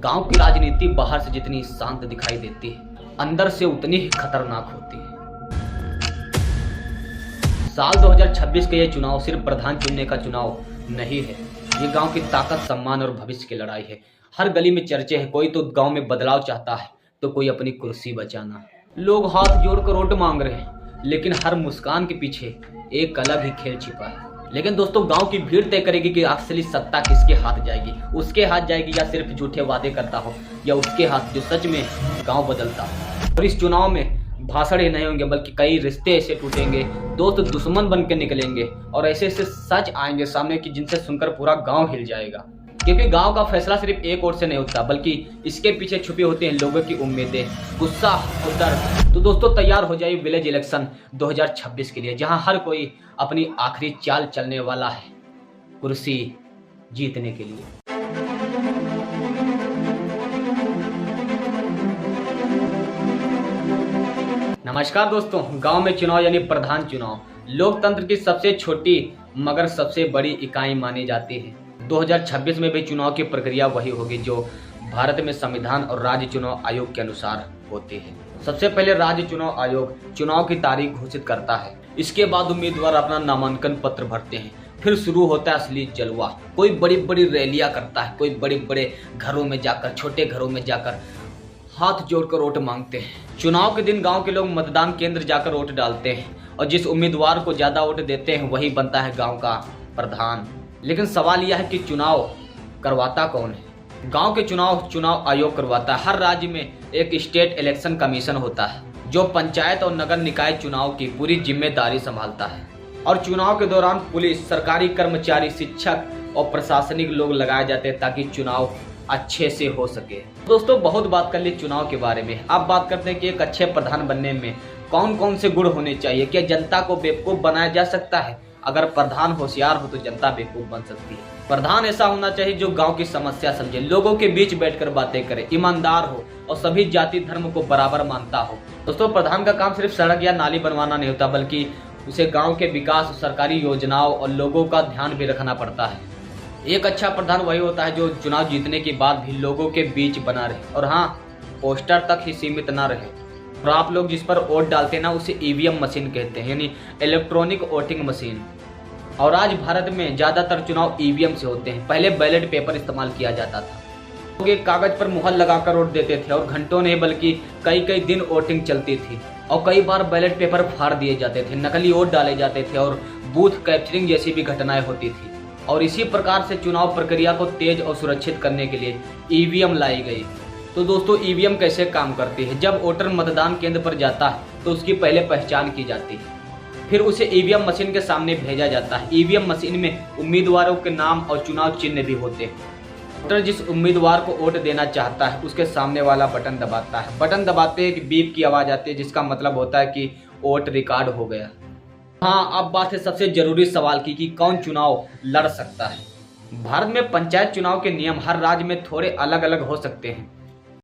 गांव की राजनीति बाहर से जितनी शांत दिखाई देती है, अंदर से उतनी ही खतरनाक होती है। साल 2026 का ये चुनाव सिर्फ प्रधान चुनने का चुनाव नहीं है। ये गांव की ताकत, सम्मान और भविष्य की लड़ाई है। हर गली में चर्चे है, कोई तो गांव में बदलाव चाहता है तो कोई अपनी कुर्सी बचाना। लोग हाथ जोड़कर वोट मांग रहे हैं, लेकिन हर मुस्कान के पीछे एक अलग ही खेल छिपा है। लेकिन दोस्तों, गांव की भीड़ तय करेगी कि असली सत्ता किसके हाथ जाएगी। उसके हाथ जाएगी या सिर्फ झूठे वादे करता हो, या उसके हाथ जो सच में गांव बदलता हो। और इस चुनाव में भाषण ही नहीं होंगे, बल्कि कई रिश्ते ऐसे टूटेंगे, दोस्त दुश्मन बन के निकलेंगे और ऐसे ऐसे सच आएंगे सामने कि जिनसे सुनकर पूरा गांव हिल जाएगा। क्योंकि गांव का फैसला सिर्फ एक वोट से नहीं होता, बल्कि इसके पीछे छुपी होती हैं लोगों की उम्मीदें, गुस्सा और दर्द। तो दोस्तों, तैयार हो जाइए विलेज इलेक्शन 2026 के लिए, जहां हर कोई अपनी आखिरी चाल चलने वाला है कुर्सी जीतने के लिए। नमस्कार दोस्तों, गांव में चुनाव यानी प्रधान चुनाव लोकतंत्र की सबसे छोटी मगर सबसे बड़ी इकाई मानी जाती है। 2026 में भी चुनाव की प्रक्रिया वही होगी जो भारत में संविधान और राज्य चुनाव आयोग के अनुसार होती है। सबसे पहले राज्य चुनाव आयोग चुनाव की तारीख घोषित करता है। इसके बाद उम्मीदवार अपना नामांकन पत्र भरते हैं। फिर शुरू होता है असली जलवा। कोई बड़ी बड़ी रैलियां करता है, कोई बड़े बड़े घरों में जाकर, छोटे घरों में जाकर हाथ जोड़कर वोट मांगते हैं। चुनाव के दिन गांव के लोग मतदान केंद्र जाकर वोट डालते हैं और जिस उम्मीदवार को ज्यादा वोट देते हैं वही बनता है गांव का प्रधान। लेकिन सवाल यह है कि चुनाव करवाता कौन है? गांव के चुनाव आयोग करवाता है। हर राज्य में एक स्टेट इलेक्शन कमीशन होता है जो पंचायत और नगर निकाय चुनाव की पूरी जिम्मेदारी संभालता है। और चुनाव के दौरान पुलिस, सरकारी कर्मचारी, शिक्षक और प्रशासनिक लोग लगाए जाते हैं ताकि चुनाव अच्छे से हो सके। दोस्तों, बहुत बात कर ली चुनाव के बारे में। अब बात करते हैं कि एक अच्छे प्रधान बनने में कौन कौन से गुण होने चाहिए। क्या जनता को बेवकूफ बनाया जा सकता है? अगर प्रधान होशियार हो तो जनता बेवकूफ बन सकती है। प्रधान ऐसा होना चाहिए जो गांव की समस्या समझे, लोगों के बीच बैठकर बातें करे, ईमानदार हो और सभी जाति धर्म को बराबर मानता हो। दोस्तों, प्रधान का काम सिर्फ सड़क या नाली बनवाना नहीं होता, बल्कि उसे गांव के विकास, सरकारी योजनाओं और लोगों का ध्यान भी रखना पड़ता है। एक अच्छा प्रधान वही होता है जो चुनाव जीतने के बाद भी लोगों के बीच बना रहे, और हाँ, पोस्टर तक ही सीमित ना रहे। और आप लोग जिस पर वोट डालते हैं ना, उसे ईवीएम मशीन कहते हैं, यानी इलेक्ट्रॉनिक वोटिंग मशीन। और आज भारत में ज्यादातर चुनाव ईवीएम से होते हैं। पहले बैलेट पेपर इस्तेमाल किया जाता था। लोग एक कागज पर मुहर लगाकर वोट देते थे और घंटों नहीं बल्कि कई कई दिन वोटिंग चलती थी। और कई बार बैलेट पेपर फाड़ दिए जाते थे, नकली वोट डाले जाते थे और बूथ कैप्चरिंग जैसी भी घटनाएं होती थी। और इसी प्रकार से चुनाव प्रक्रिया को तेज और सुरक्षित करने के लिए ईवीएम लाई गई। तो दोस्तों, ईवीएम कैसे काम करती है? जब वोटर मतदान केंद्र पर जाता है तो उसकी पहले पहचान की जाती है, फिर उसे ईवीएम मशीन के सामने भेजा जाता है। ईवीएम मशीन में उम्मीदवारों के नाम और चुनाव चिन्ह भी होते हैं। वोटर जिस उम्मीदवार को वोट देना चाहता है उसके सामने वाला बटन दबाता है। बटन दबाते एक बीप की आवाज आती है, जिसका मतलब होता है कि वोट रिकॉर्ड हो गया। हाँ, अब बात है सबसे जरूरी सवाल की कि कौन चुनाव लड़ सकता है। भारत में पंचायत चुनाव के नियम हर राज्य में थोड़े अलग अलग हो सकते हैं।